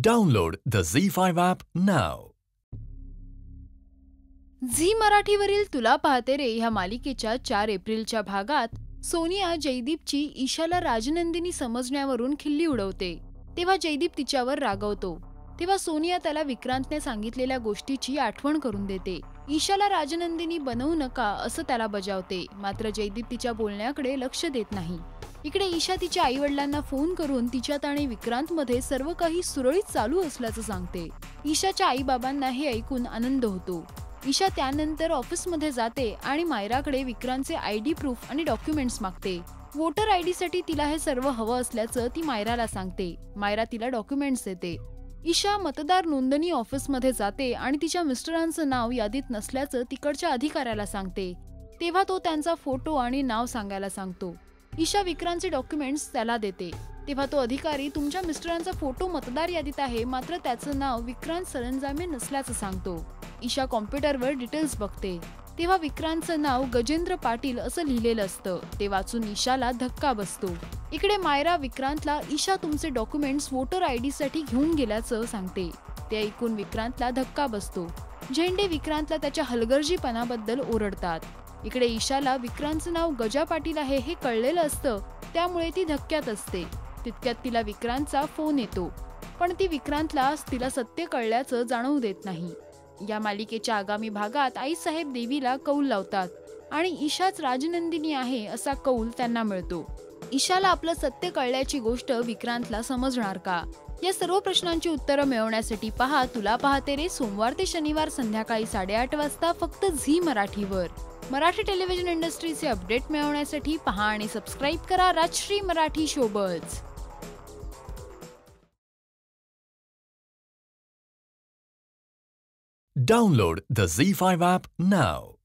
Download the ZEE5 app now. Zee मराठीवरील तुला पाहते रे ह्या मालिकेच्या 4 एप्रिलच्या भागात सोनिया जयदीपची ईशाला राजनंदिनी समजण्यावरून खिल्ली उडवते। तेव्हा जयदीप तिच्यावर रागवतो। तेव्हा सोनिया त्याला विक्रांतने सांगितलेल्या गोष्टीची आठवण करून देते। ईशाला राजनंदिनी बनवू नका असं त्याला बजावते, मात्र जयदीप तिच्या बोलण्याकडे लक्ष देत नाही। इकडे ईशा तिच्या आई-वडिलांना फोन करून तिच्यात आणि विक्रांतमध्ये सर्व काही सुरळीत चालू असल्याचं सांगते। ईशाच्या आई-बाबांना हे ऐकून आनंद होतो। ईशा त्यानंतर ऑफिसमध्ये जाते आणि मायराकडे विक्रांतचे आयडी प्रूफ आणि डॉक्युमेंट्स मागते। वोटर आयडीसाठी तिला हे सर्व हवं असल्याचं ती मायराला सांगते। मायरा तिला डॉक्युमेंट्स देते। ईशा मतदार नोंदणी ऑफिसमध्ये जाते आणि तिच्या मिस्टरांचं नाव यादीत नसल्याचं तिकडच्या अधिकाऱ्याला सांगते। तेव्हा तो त्यांचा फोटो आणि नाव सांगायला सांगतो। ईशा विक्रांतचे डॉक्युमेंट्स त्याला देते। तेव्हा तो अधिकारी तुमच्या मिस्टरांचा फोटो मतदार यादीत आहे, मात्र त्याचं नाव विक्रांत सरंजामे नसल्याचं सांगतो। ईशा कॉम्प्युटरवर डिटेल्स बघते। तेव्हा विक्रांतचं नाव गजेंद्र पाटील असं लिहिलेलं असतं। ते वाचून ईशाला धक्का बसतो। इकडे मायरा विक्रांतला ईशा तुमचे डॉक्युमेंट्स वोटर आयडीसाठी घेऊन गेल्याचं सांगते। ते ऐकून विक्रांतला धक्का बसतो। झेंडे विक्रांतला त्याच्या हलगर्जीपणाबद्दल ओरडतात। इकडे ईशाला विक्रांतचं नाव गजा पाटील आहे हे कळलेलं असतं, त्यामुळे ती धक्क्यात असते। तितक्यात तिला विक्रांतचा फोन येतो, पण ती विक्रांतला तिला सत्य कळल्याचं जाणवू देत नाही। या मालिकेच्या आगामी भागात आईसाहेब देवीला कौल लावतात आणि ईशाच राजनंदिनी आहे असा कौल त्यांना मिळतो। ईशाला आपलं सत्य कळल्याची गोष्ट विक्रांतला समजणार का? या सर्व प्रश्नांची उत्तरं मिळवण्यासाठी पहा तुला पाहते रे सोमवार ते शनिवार संध्याकाळी 8:30 वाजता फक्त झी मराठीवर। मराठी टेलिव्हिजन इंडस्ट्रीचे अपडेट मिळवण्यासाठी पहा आणि सबस्क्राईब करा Rajshri Marathi ShowBuzz. Download the ZEE5 app now.